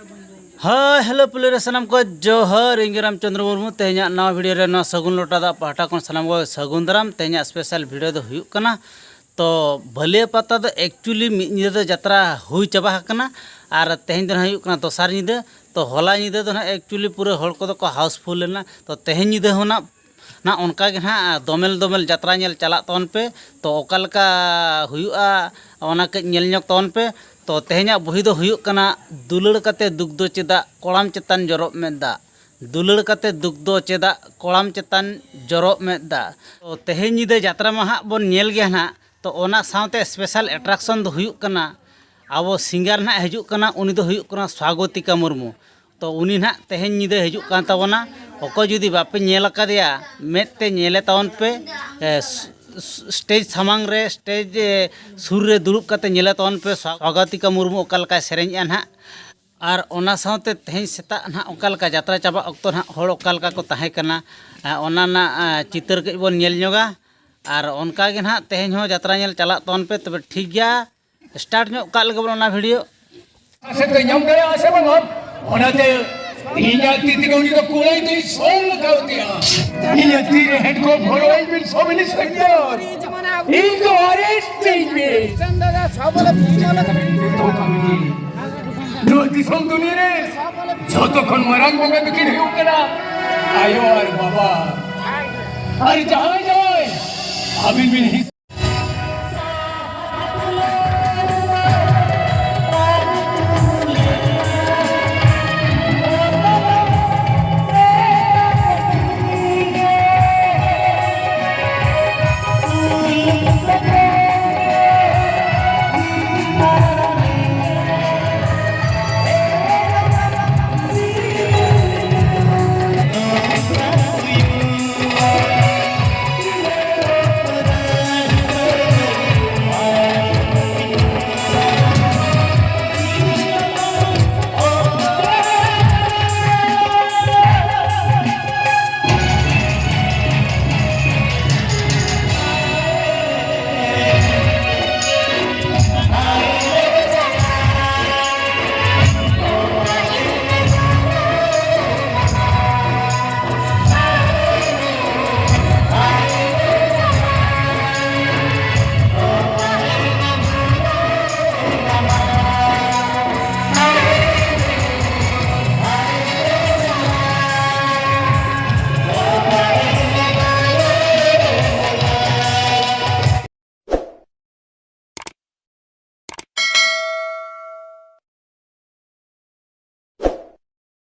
हाँ hello police सामान को जोहर इंगे रामचंद्र मुर्मू तेहना नवा वीडियो रे ना सगुन लोटा दा पाटा को सामान को सगुन दाराम तेहना स्पेशल वीडियो दो हुयुक कना। तो भले पता तो एक्चुअली निदे दो यात्रा हुई चाबा हकना और तेहन दो हुयुक कना दोसार निदे। तो होला निदे दो ना एक्चुअली पूरे हॉल को तो हाउसफुल लेना। तो तेहन निदे हो ना उनका के ना दोमेल दोमेल यात्रा नेल चला तौन पे तो ओकालका हुयुआ ओना के नेल ᱧᱚᱜ तौन पे। तो तेहना बही दो हुयुक कना दुलड़ कते दुख दो चेदा कोड़ाम चेतान जरोब में दा दुलड़ कते दुख दो चेदा कोड़ाम चेतान जरोब में दा। तो तेहन निदे यात्रा मा हां बोन नेल गया ना। तो ओना साउते स्पेशल एट्रैक्शन दो हुयुक कना आबो सिंगर ना हिजुक कना उनी दो हुयुक कना स्वागतिका मुर्मू। तो उनी ना तेहन निदे हिजुक कान ताबोना ओको जुदी बापे नेल कादिया मेते नेले तावन पे स्टेज सामांग रे स्टेज सुर रे दुड़ुब कते नेले तावन पे स्वागतिका मुर्मू ओकालका सेरेंया ना। और ओना साउते तेहन सेता ना ओकालका यात्रा चाबा अक्तो ना होड़ ओकालका को ताहे कना ओना ना चितर के बोन नेल ᱧᱚᱜᱟ। और उनका के ना तेहन हो यात्रा नेल चला तौन पे तबे ठीक गया स्टार्ट ᱧᱚᱜ का लगे बोन ओना वीडियो आसे तो ᱧᱟᱢ ᱜᱮ आसे बांगो ओनाते इन्या तीती को उनी तो कोलाई तो सोल लगाव दिया इन्या तीरे हेड को भरोई बिल सब इंस्पेक्टर इनको अरेस्ट चाहिए चंदा सबले पूजाला तो कमी नोटिस हम दुनिया रे छोटो खन मरांग बंगा बिकिन हिउ करा आयो और बाबा अरे जहां जाए अभी भी नहीं